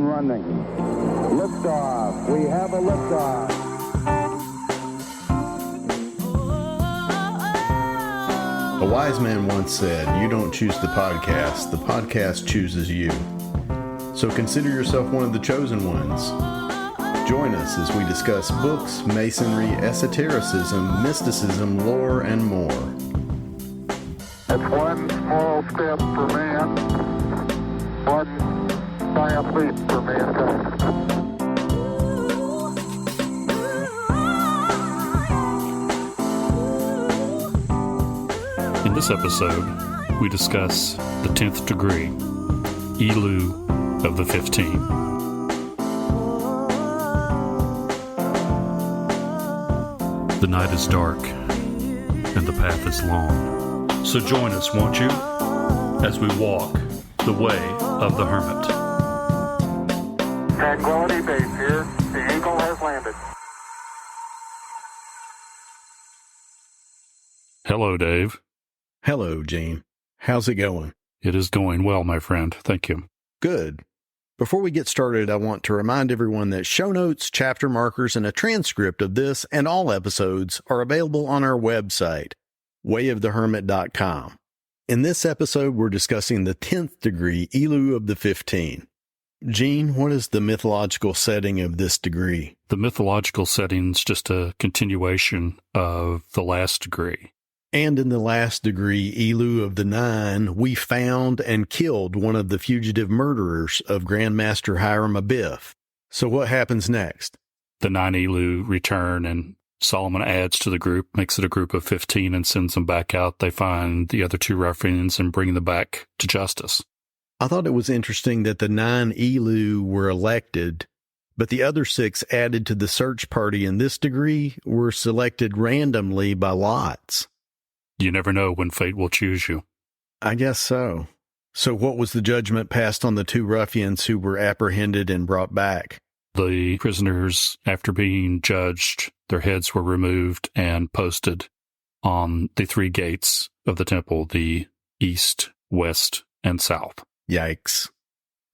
running. Liftoff. We have a liftoff. A wise man once said, "You don't choose the podcast chooses you." So consider yourself one of the chosen ones. Join us as we discuss books, masonry, esotericism, mysticism, lore, and more. It's one small step for man, one giant leap for mankind. In this episode, we discuss the 10th degree, Elu of the 15. The night is dark, and the path is long. So join us, won't you, as we walk the way of the hermit. Tranquility Base here. The Eagle has landed. Hello, Dave. Hello, Gene. How's it going? It is going well, my friend. Thank you. Good. Before we get started, I want to remind everyone that show notes, chapter markers, and a transcript of this and all episodes are available on our website, wayofthehermit.com. In this episode, we're discussing the 10th degree, Elu of the 15. Gene, what is the mythological setting of this degree? The mythological setting is just a continuation of the last degree. And in the last degree, Elu of the 9, we found and killed one of the fugitive murderers of Grand Master Hiram Abiff. So what happens next? The 9 Elu return, and Solomon adds to the group, makes it a group of 15, and sends them back out. They find the other 2 ruffians and bring them back to justice. I thought it was interesting that the 9 Elu were elected, but the other 6 added to the search party in this degree were selected randomly by lots. You never know when fate will choose you. I guess so. So what was the judgment passed on the 2 ruffians who were apprehended and brought back? The prisoners, after being judged, their heads were removed and posted on the 3 gates of the temple, the east, west, and south. Yikes.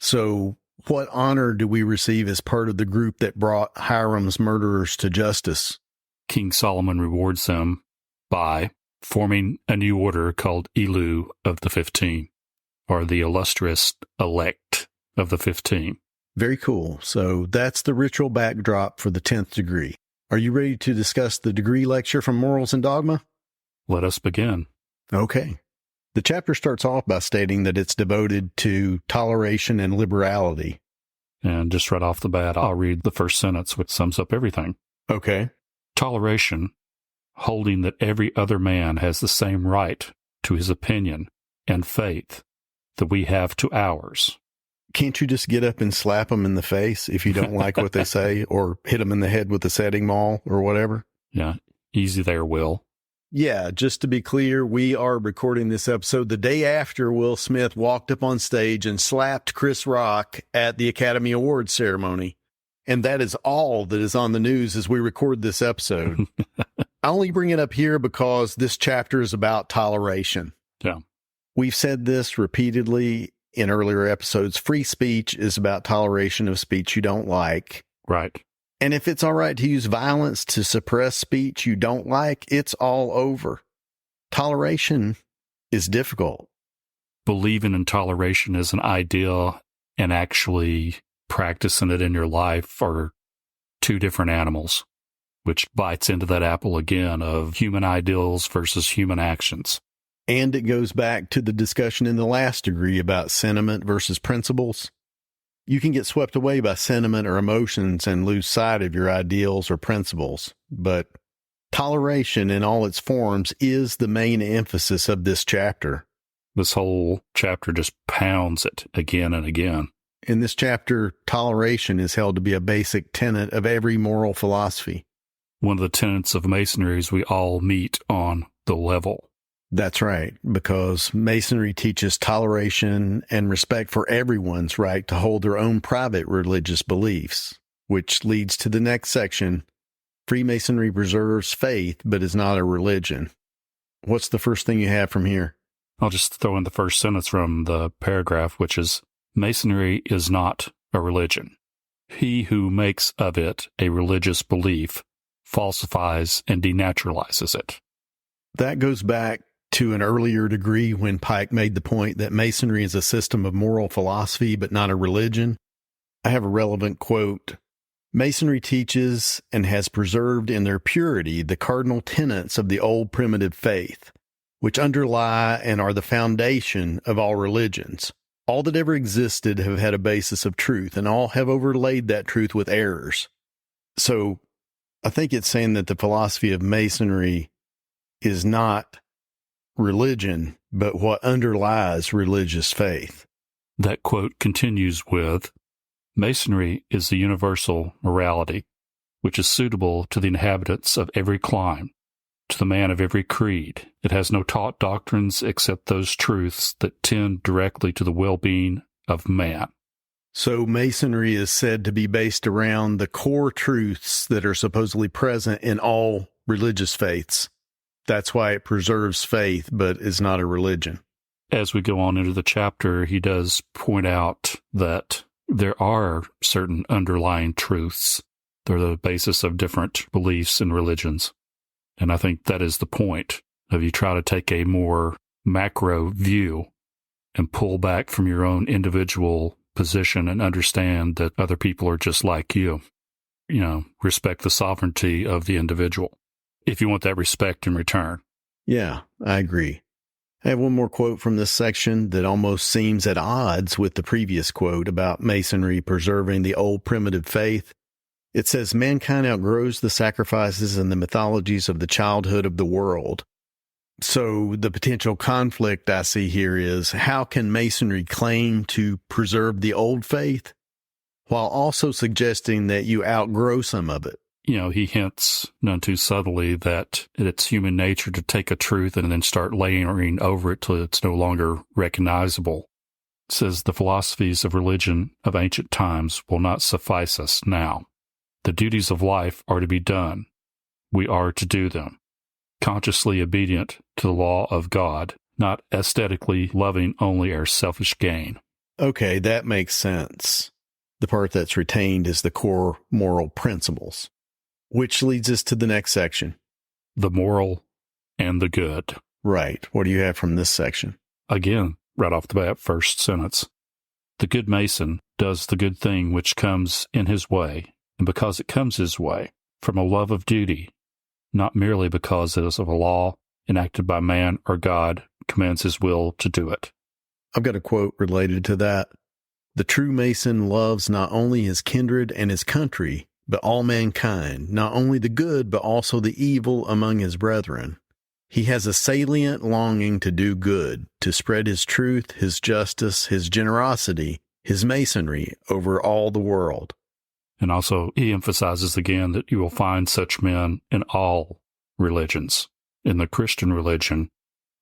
So what honor do we receive as part of the group that brought Hiram's murderers to justice? King Solomon rewards them by forming a new order called Elu of the 15, or the illustrious elect of the 15. Very cool. So that's the ritual backdrop for the 10th degree. Are you ready to discuss the degree lecture from Morals and Dogma? Let us begin. Okay. The chapter starts off by stating that it's devoted to toleration and liberality. And just right off the bat, I'll read the first sentence, which sums up everything. Okay. Toleration, holding that every other man has the same right to his opinion and faith that we have to ours. Can't you just get up and slap them in the face if you don't like what they say, or hit them in the head with a setting maul or whatever? Yeah, easy there, Will. Yeah, just to be clear, we are recording this episode the day after Will Smith walked up on stage and slapped Chris Rock at the Academy Awards ceremony. And that is all that is on the news as we record this episode. I only bring it up here because this chapter is about toleration. Yeah. We've said this repeatedly in earlier episodes. Free speech is about toleration of speech you don't like. Right. And if it's all right to use violence to suppress speech you don't like, it's all over. Toleration is difficult. Believing in toleration as an ideal and actually practicing it in your life are 2 different animals, which bites into that apple again of human ideals versus human actions. And it goes back to the discussion in the last degree about sentiment versus principles. You can get swept away by sentiment or emotions and lose sight of your ideals or principles. But toleration in all its forms is the main emphasis of this chapter. This whole chapter just pounds it again and again. In this chapter, toleration is held to be a basic tenet of every moral philosophy. One of the tenets of Masonry is we all meet on the level. That's right, because Masonry teaches toleration and respect for everyone's right to hold their own private religious beliefs, which leads to the next section. Freemasonry preserves faith, but is not a religion. What's the first thing you have from here? I'll just throw in the first sentence from the paragraph, which is, Masonry is not a religion. He who makes of it a religious belief falsifies and denaturalizes it. That goes back to an earlier degree when Pike made the point that Masonry is a system of moral philosophy but not a religion. I have a relevant quote. Masonry teaches and has preserved in their purity the cardinal tenets of the old primitive faith, which underlie and are the foundation of all religions. All that ever existed have had a basis of truth, and all have overlaid that truth with errors. So I think it's saying that the philosophy of Masonry is not religion, but what underlies religious faith. That quote continues with, Masonry is the universal morality, which is suitable to the inhabitants of every clime, to the man of every creed. It has no taught doctrines except those truths that tend directly to the well-being of man. So Masonry is said to be based around the core truths that are supposedly present in all religious faiths. That's why it preserves faith, but is not a religion. As we go on into the chapter, he does point out that there are certain underlying truths. They're the basis of different beliefs and religions. And I think that is the point of you try to take a more macro view and pull back from your own individual position and understand that other people are just like you. Respect the sovereignty of the individual, if you want that respect in return. Yeah, I agree. I have one more quote from this section that almost seems at odds with the previous quote about Masonry preserving the old primitive faith. It says, mankind outgrows the sacrifices and the mythologies of the childhood of the world. So the potential conflict I see here is, how can Masonry claim to preserve the old faith while also suggesting that you outgrow some of it? He hints none too subtly that it's human nature to take a truth and then start layering over it till it's no longer recognizable. It says the philosophies of religion of ancient times will not suffice us now. The duties of life are to be done. We are to do them, consciously obedient to the law of God, not aesthetically loving only our selfish gain. Okay, that makes sense. The part that's retained is the core moral principles. Which leads us to the next section. The moral and the good. Right. What do you have from this section? Again, right off the bat, first sentence. The good Mason does the good thing which comes in his way, and because it comes his way, from a love of duty, not merely because it is of a law enacted by man or God commands his will to do it. I've got a quote related to that. The true Mason loves not only his kindred and his country, but all mankind, not only the good, but also the evil among his brethren. He has a salient longing to do good, to spread his truth, his justice, his generosity, his Masonry over all the world. And also, he emphasizes again that you will find such men in all religions. In the Christian religion,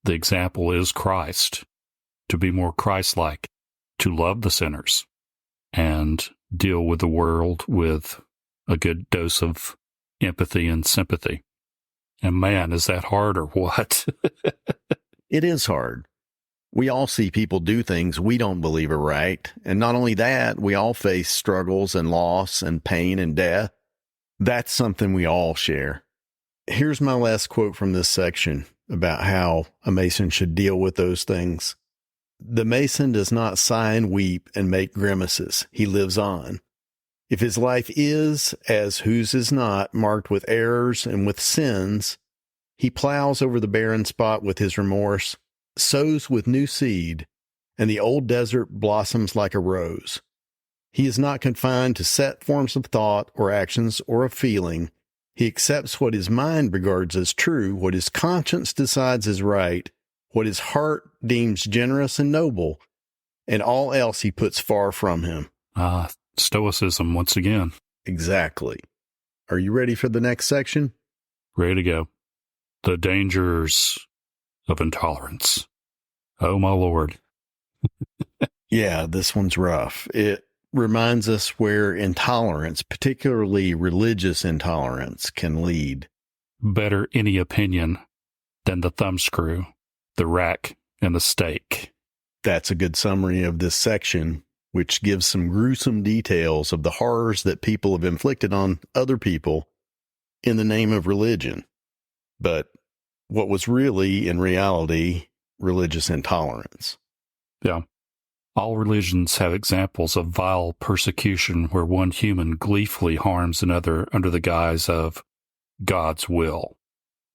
the example is Christ, to be more Christ-like, to love the sinners, and deal with the world with a good dose of empathy and sympathy. And man, is that hard or what? It is hard. We all see people do things we don't believe are right. And not only that, we all face struggles and loss and pain and death. That's something we all share. Here's my last quote from this section about how a Mason should deal with those things. The Mason does not sigh and weep and make grimaces. He lives on. If his life is, as whose is not, marked with errors and with sins, he plows over the barren spot with his remorse, sows with new seed, and the old desert blossoms like a rose. He is not confined to set forms of thought or actions or of feeling. He accepts what his mind regards as true, what his conscience decides is right, what his heart deems generous and noble, and all else he puts far from him. Stoicism once again. Exactly. Are you ready for the next section? Ready to go. The dangers of intolerance. Oh, my Lord. Yeah, this one's rough. It reminds us where intolerance, particularly religious intolerance, can lead. Better any opinion than the thumbscrew, the rack, and the stake. That's a good summary of this section. which gives some gruesome details of the horrors that people have inflicted on other people in the name of religion. But what was really, in reality, religious intolerance. Yeah. All religions have examples of vile persecution where one human gleefully harms another under the guise of God's will,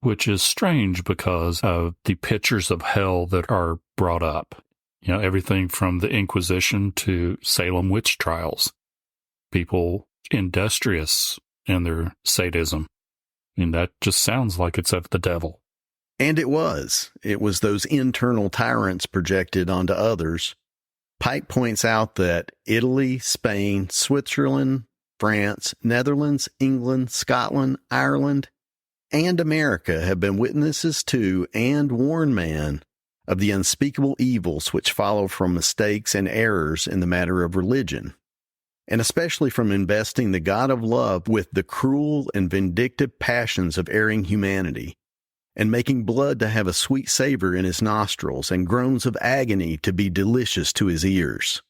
which is strange because of the pictures of hell that are brought up. You know, everything from the Inquisition to Salem witch trials. People industrious in their sadism. I mean, that just sounds like it's of the devil. And it was. It was those internal tyrants projected onto others. Pike points out that Italy, Spain, Switzerland, France, Netherlands, England, Scotland, Ireland, and America have been witnesses to and warned man of the unspeakable evils which follow from mistakes and errors in the matter of religion, and especially from investing the God of love with the cruel and vindictive passions of erring humanity, and making blood to have a sweet savor in his nostrils, and groans of agony to be delicious to his ears.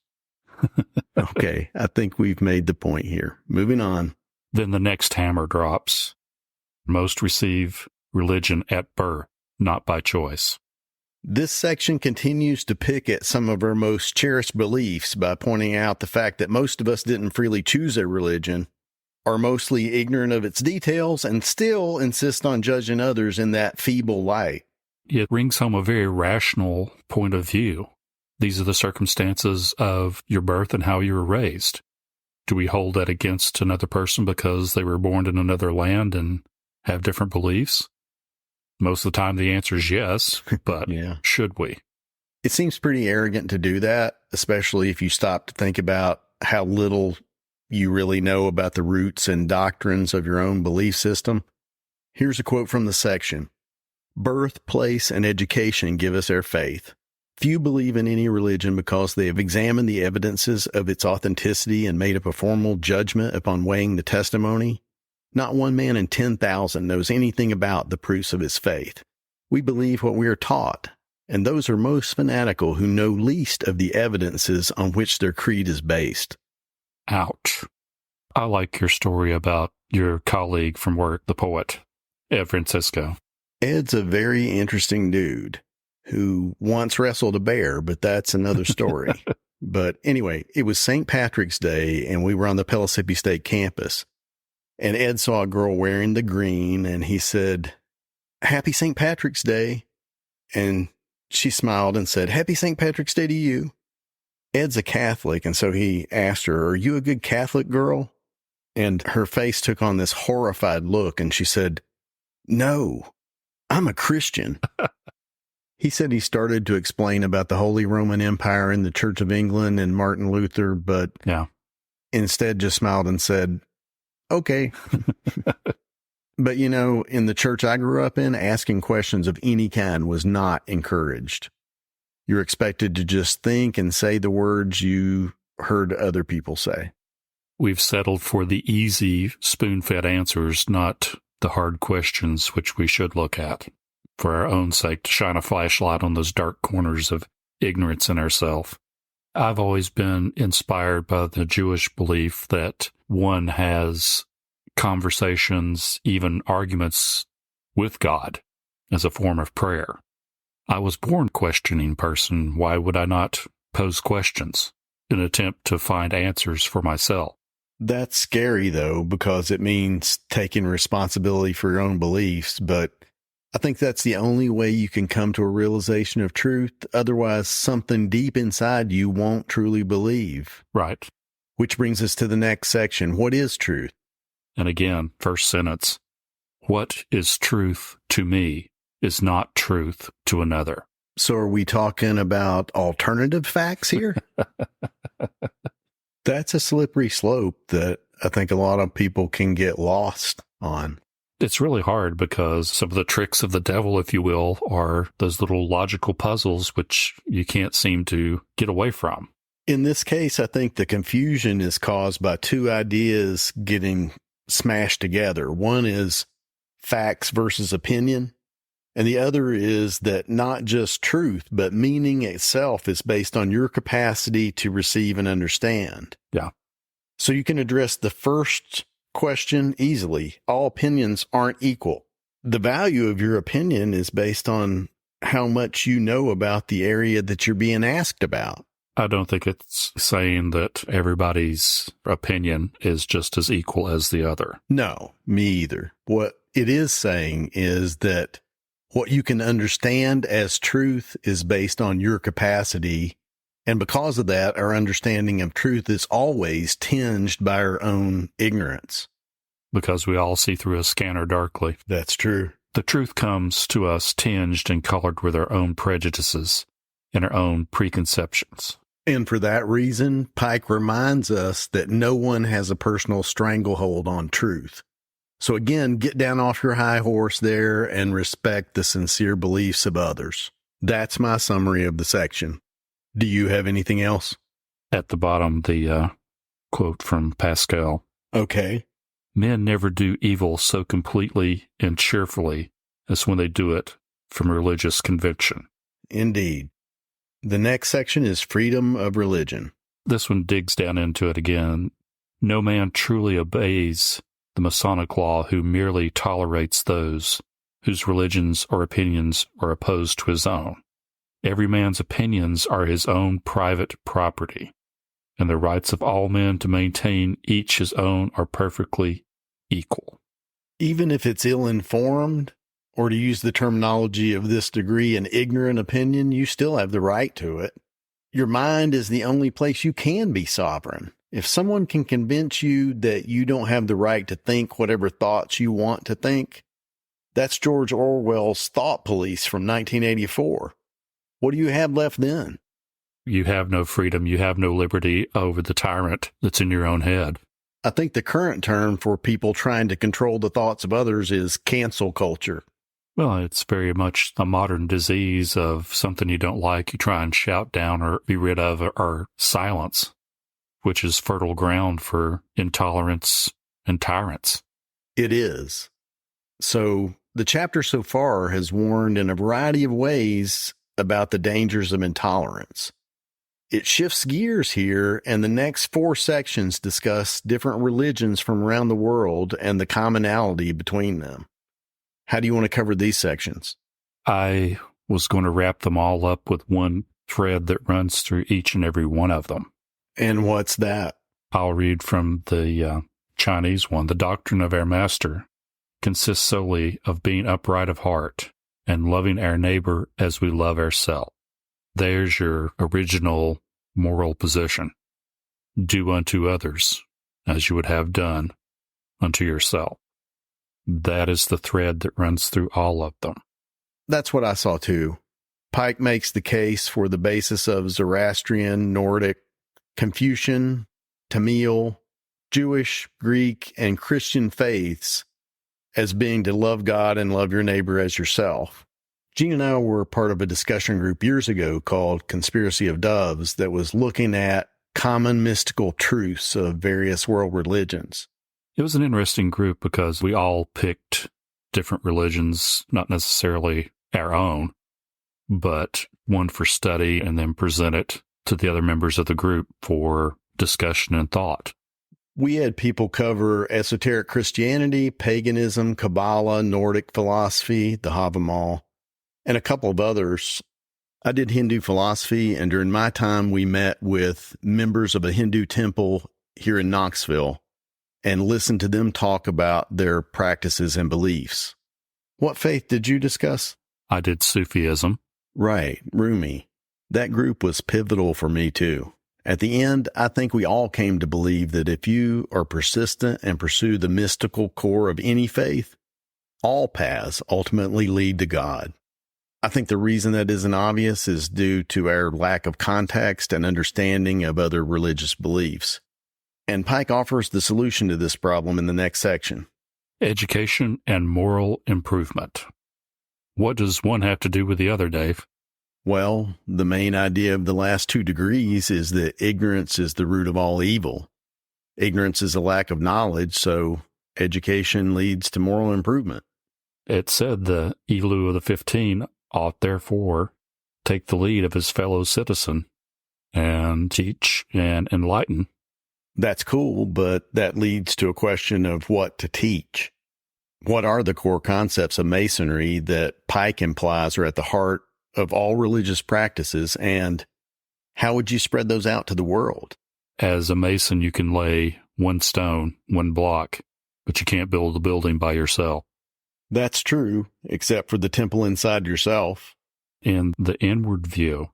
Okay, I think we've made the point here. Moving on. Then the next hammer drops. Most receive religion at birth, not by choice. This section continues to pick at some of our most cherished beliefs by pointing out the fact that most of us didn't freely choose a religion, are mostly ignorant of its details, and still insist on judging others in that feeble light. It brings home a very rational point of view. These are the circumstances of your birth and how you were raised. Do we hold that against another person because they were born in another land and have different beliefs? Most of the time the answer is yes, but Yeah. Should we? It seems pretty arrogant to do that, especially if you stop to think about how little you really know about the roots and doctrines of your own belief system. Here's a quote from the section. Birth, place, and education give us our faith. Few believe in any religion because they have examined the evidences of its authenticity and made up a formal judgment upon weighing the testimony. Not one man in 10,000 knows anything about the proofs of his faith. We believe what we are taught, and those are most fanatical who know least of the evidences on which their creed is based. Ouch. I like your story about your colleague from work, the poet, Ed Francisco. Ed's a very interesting dude who once wrestled a bear, but that's another story. But anyway, it was St. Patrick's Day, and we were on the Pellissippi State campus. And Ed saw a girl wearing the green, and he said, "Happy St. Patrick's Day." And she smiled and said, "Happy St. Patrick's Day to you." Ed's a Catholic, and so he asked her, "Are you a good Catholic girl?" And her face took on this horrified look, and she said, "No, I'm a Christian." He said he started to explain about the Holy Roman Empire and the Church of England and Martin Luther, but instead just smiled and said, "Okay." But, you know, in the church I grew up in, asking questions of any kind was not encouraged. You're expected to just think and say the words you heard other people say. We've settled for the easy, spoon-fed answers, not the hard questions which we should look at, for our own sake, to shine a flashlight on those dark corners of ignorance in ourselves. I've always been inspired by the Jewish belief that one has conversations, even arguments with God as a form of prayer. I was born questioning person. Why would I not pose questions in an attempt to find answers for myself? That's scary, though, because it means taking responsibility for your own beliefs. But I think that's the only way you can come to a realization of truth. Otherwise, something deep inside you won't truly believe. Right. Which brings us to the next section. What is truth? And again, first sentence, what is truth to me is not truth to another. So are we talking about alternative facts here? That's a slippery slope that I think a lot of people can get lost on. It's really hard because some of the tricks of the devil, if you will, are those little logical puzzles which you can't seem to get away from. In this case, I think the confusion is caused by two ideas getting smashed together. One is facts versus opinion, And the other is that not just truth, but meaning itself is based on your capacity to receive and understand. Yeah. So you can address the first question easily. All opinions aren't equal. The value of your opinion is based on how much you know about the area that you're being asked about. I don't think it's saying that everybody's opinion is just as equal as the other. No, me either. What it is saying is that what you can understand as truth is based on your capacity. And because of that, our understanding of truth is always tinged by our own ignorance. Because we all see through a scanner darkly. That's true. The truth comes to us tinged and colored with our own prejudices and our own preconceptions. And for that reason, Pike reminds us that no one has a personal stranglehold on truth. So again, get down off your high horse there and respect the sincere beliefs of others. That's my summary of the section. Do you have anything else? At the bottom, the quote from Pascal. Okay. Men never do evil so completely and cheerfully as when they do it from religious conviction. Indeed. The next section is freedom of religion. This one digs down into it again. No man truly obeys the Masonic law who merely tolerates those whose religions or opinions are opposed to his own. Every man's opinions are his own private property, and the rights of all men to maintain each his own are perfectly equal. Even if it's ill-informed, or to use the terminology of this degree, an ignorant opinion, you still have the right to it. Your mind is the only place you can be sovereign. If someone can convince you that you don't have the right to think whatever thoughts you want to think, that's George Orwell's Thought Police from 1984. What do you have left then? You have no freedom, you have no liberty over the tyrant that's in your own head. I think the current term for people trying to control the thoughts of others is cancel culture. Well, it's very much a modern disease of something you don't like, you try and shout down or be rid of or silence, which is fertile ground for intolerance and tyrants. It is. So the chapter so far has warned in a variety of ways about the dangers of intolerance. It shifts gears here, and the next 4 sections discuss different religions from around the world and the commonality between them. How do you want to cover these sections? I was going to wrap them all up with one thread that runs through each and every one of them. And what's that? I'll read from the Chinese one. The doctrine of our master consists solely of being upright of heart and loving our neighbor as we love ourselves. There's your original moral position. Do unto others as you would have done unto yourself. That is the thread that runs through all of them. That's what I saw too. Pike makes the case for the basis of Zoroastrian, Nordic, Confucian, Tamil, Jewish, Greek, and Christian faiths as being to love God and love your neighbor as yourself. Gene and I were part of a discussion group years ago called Conspiracy of Doves that was looking at common mystical truths of various world religions. It was an interesting group because we all picked different religions, not necessarily our own, but one for study and then present it to the other members of the group for discussion and thought. We had people cover esoteric Christianity, paganism, Kabbalah, Nordic philosophy, the Havamal, and a couple of others. I did Hindu philosophy, and during my time, we met with members of a Hindu temple here in Knoxville and listened to them talk about their practices and beliefs. What faith did you discuss? I did Sufism. Right, Rumi. That group was pivotal for me too. At the end, I think we all came to believe that if you are persistent and pursue the mystical core of any faith, all paths ultimately lead to God. I think the reason that isn't obvious is due to our lack of context and understanding of other religious beliefs. And Pike offers the solution to this problem in the next section. Education and moral improvement. What does one have to do with the other, Dave? Well, the main idea of the last 2 degrees is that ignorance is the root of all evil. Ignorance is a lack of knowledge, so education leads to moral improvement. It said the Elu of the 15 ought therefore take the lead of his fellow citizen and teach and enlighten. That's cool, but that leads to a question of what to teach. What are the core concepts of Masonry that Pike implies are at the heart of all religious practices, and how would you spread those out to the world? As a Mason, you can lay one stone, one block, but you can't build a building by yourself. That's true, except for the temple inside yourself. In the inward view,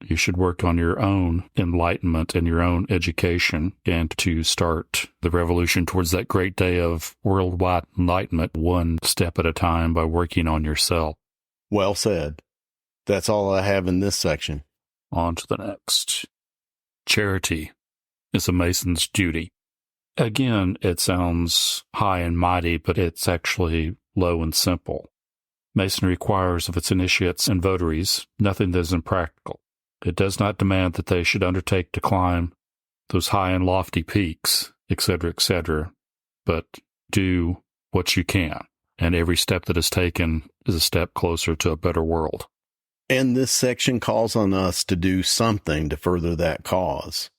you should work on your own enlightenment and your own education, and to start the revolution towards that great day of worldwide enlightenment one step at a time by working on yourself. Well said. That's all I have in this section. On to the next. Charity is a Mason's duty. Again, it sounds high and mighty, but it's actually low and simple. Masonry requires of its initiates and votaries nothing that is impractical. It does not demand that they should undertake to climb those high and lofty peaks, etc., but do what you can, and every step that is taken is a step closer to a better world. And this section calls on us to do something to further that cause.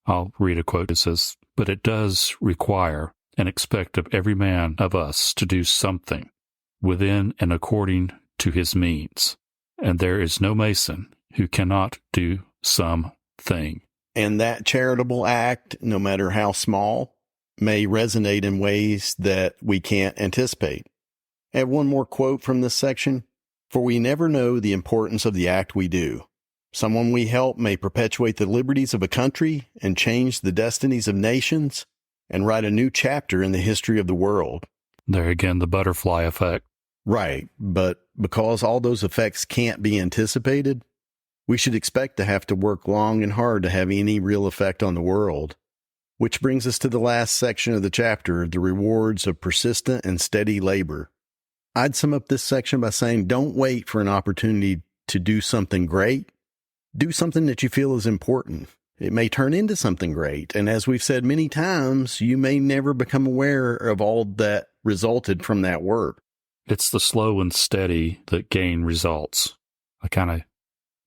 I'll read a quote. It says, "But it does require and expect of every man of us to do something within and according to his means. And there is no Mason who cannot do something." And that charitable act, no matter how small, may resonate in ways that we can't anticipate. I have one more quote from this section. "For we never know the importance of the act we do. Someone we help may perpetuate the liberties of a country and change the destinies of nations and write a new chapter in the history of the world." There again, the butterfly effect. Right, but because all those effects can't be anticipated, we should expect to have to work long and hard to have any real effect on the world. Which brings us to the last section of the chapter, the rewards of persistent and steady labor. I'd sum up this section by saying, don't wait for an opportunity to do something great. Do something that you feel is important. It may turn into something great, and as we've said many times, you may never become aware of all that resulted from that work. It's the slow and steady that gain results. I kind of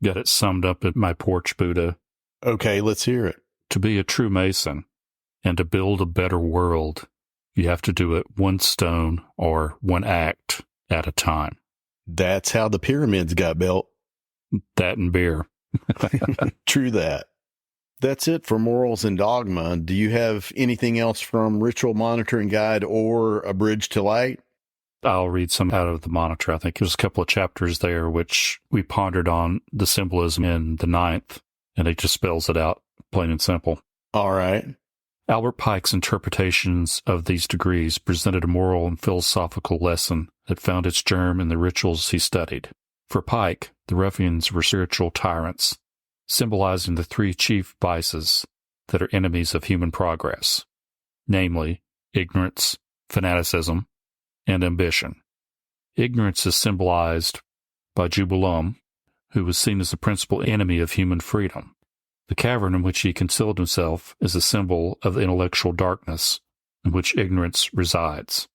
got it summed up in my porch Buddha. Okay, let's hear it. To be a true Mason and to build a better world, you have to do it one stone or one act at a time. That's how the pyramids got built. That and beer. True that. That's it for Morals and Dogma. Do you have anything else from Ritual Monitoring Guide or A Bridge to Light? I'll read some out of the monitor. I think there's a couple of chapters there which we pondered on the symbolism in the 9th, and it just spells it out, plain and simple. All right. Albert Pike's interpretations of these degrees presented a moral and philosophical lesson that found its germ in the rituals he studied. For Pike, the ruffians were spiritual tyrants, symbolizing the three chief vices that are enemies of human progress, namely ignorance, fanaticism, and ambition. Ignorance is symbolized by Jubulum, who was seen as the principal enemy of human freedom. The cavern in which he concealed himself is a symbol of the intellectual darkness in which ignorance resides.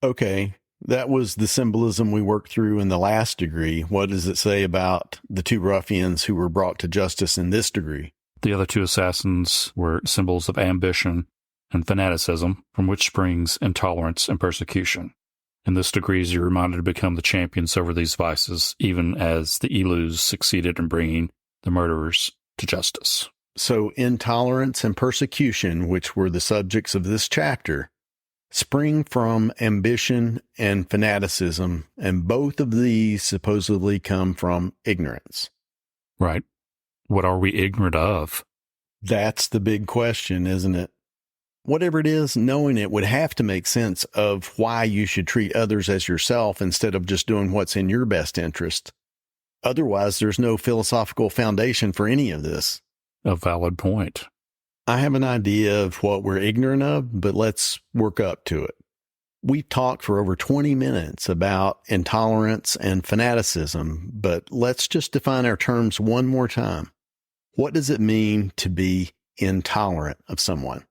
Okay, that was the symbolism we worked through in the last degree. What does it say about the two ruffians who were brought to justice in this degree? The other two assassins were symbols of ambition and fanaticism, from which springs intolerance and persecution. In this degree, you're reminded to become the champions over these vices, even as the Elus succeeded in bringing the murderers to justice. So intolerance and persecution, which were the subjects of this chapter, spring from ambition and fanaticism, and both of these supposedly come from ignorance. Right. What are we ignorant of? That's the big question, isn't it? Whatever it is, knowing it would have to make sense of why you should treat others as yourself instead of just doing what's in your best interest. Otherwise, there's no philosophical foundation for any of this. A valid point. I have an idea of what we're ignorant of, but let's work up to it. We've talked for over 20 minutes about intolerance and fanaticism, but let's just define our terms one more time. What does it mean to be intolerant of someone?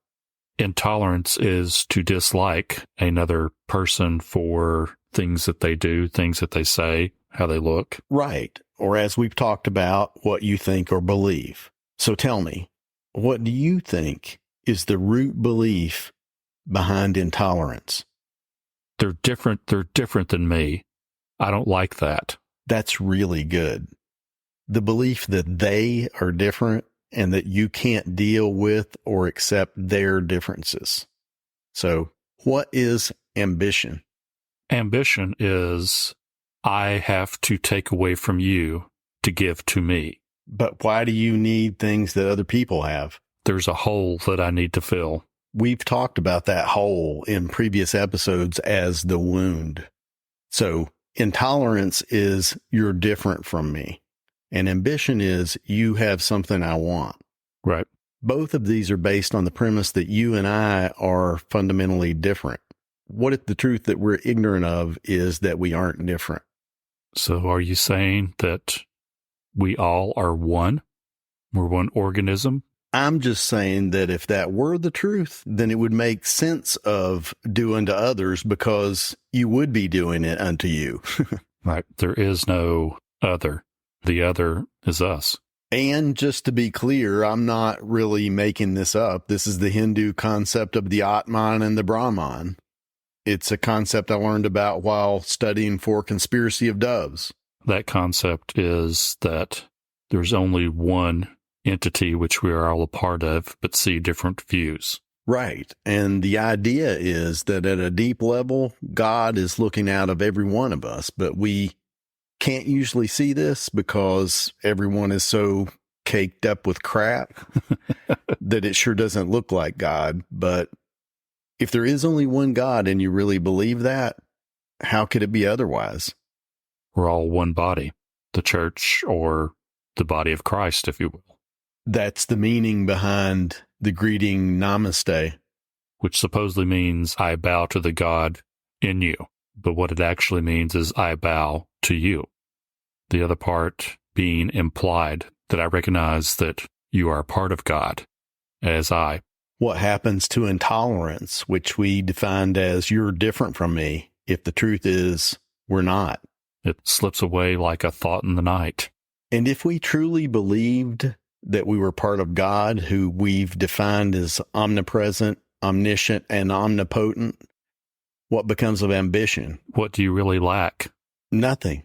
Intolerance is to dislike another person for things that they do, things that they say, how they look. Right. Or as we've talked about, what you think or believe. So tell me, what do you think is the root belief behind intolerance? They're different. They're different than me. I don't like that. That's really good. The belief that they are different and that you can't deal with or accept their differences. So, what is ambition? Ambition is I have to take away from you to give to me. But why do you need things that other people have? There's a hole that I need to fill. We've talked about that hole in previous episodes as the wound. So, intolerance is you're different from me. And ambition is you have something I want. Right. Both of these are based on the premise that you and I are fundamentally different. What if the truth that we're ignorant of is that we aren't different? So are you saying that we all are one? We're one organism? I'm just saying that if that were the truth, then it would make sense of do unto others because you would be doing it unto you. Right. There is no other. The other is us. And just to be clear, I'm not really making this up. This is the Hindu concept of the Atman and the Brahman. It's a concept I learned about while studying for Conspiracy of Doves. That concept is that there's only one entity which we are all a part of, but see different views. Right. And the idea is that at a deep level, God is looking out of every one of us, but we can't usually see this because everyone is so caked up with crap that it sure doesn't look like God. But if there is only one God and you really believe that, how could it be otherwise? We're all one body, the church or the body of Christ, if you will. That's the meaning behind the greeting Namaste, which supposedly means I bow to the God in you. But what it actually means is I bow to you. The other part being implied that I recognize that you are a part of God as I. What happens to intolerance, which we defined as you're different from me, if the truth is we're not? It slips away like a thought in the night. And if we truly believed that we were part of God, who we've defined as omnipresent, omniscient, and omnipotent, what becomes of ambition? What do you really lack? Nothing.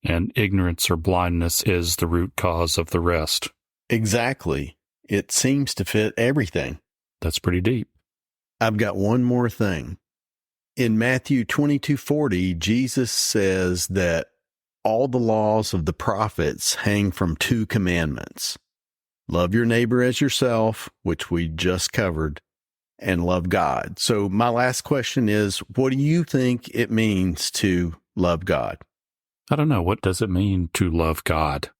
And ignorance or blindness is the root cause of the rest. Exactly. It seems to fit everything. That's pretty deep. I've got one more thing. In Matthew 22:40, Jesus says that all the laws of the prophets hang from two commandments. Love your neighbor as yourself, which we just covered, and love God. So my last question is, what do you think it means to love God? I don't know. What does it mean to love God?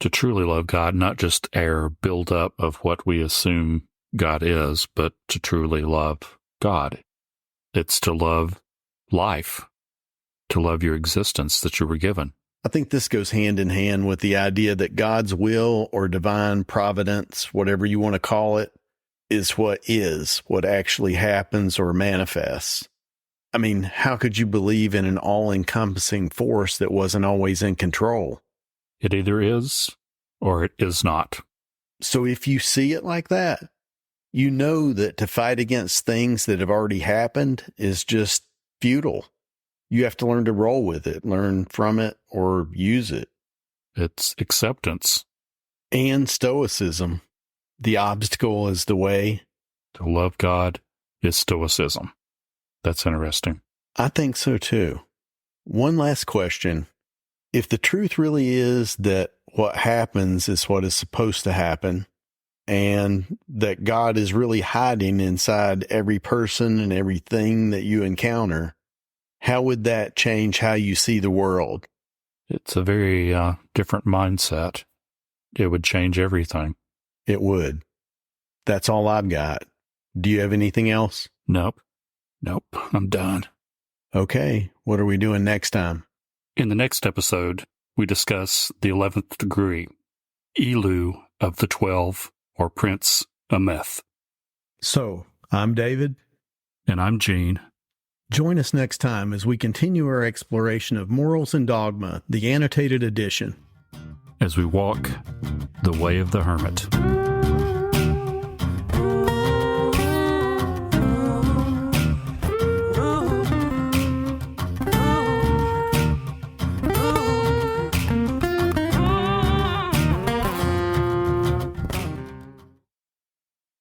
To truly love God, not just our build-up of what we assume God is, but to truly love God. It's to love life, to love your existence that you were given. I think this goes hand in hand with the idea that God's will or divine providence, whatever you want to call it, is what actually happens or manifests. I mean, how could you believe in an all-encompassing force that wasn't always in control? It either is or it is not. So if you see it like that, you know that to fight against things that have already happened is just futile. You have to learn to roll with it, learn from it, or use it. It's acceptance. And stoicism. The obstacle is the way. To love God is stoicism. That's interesting. I think so too. One last question. If the truth really is that what happens is what is supposed to happen, and that God is really hiding inside every person and everything that you encounter, how would that change how you see the world? It's a very different mindset. It would change everything. It would. That's all I've got. Do you have anything else? Nope. I'm done. Okay. What are we doing next time? In the next episode, we discuss the 11th degree, Elu of the 12, or Prince Abiff. So, I'm David. And I'm Gene. Join us next time as we continue our exploration of Morals and Dogma, the annotated edition. As we walk the way of the hermit.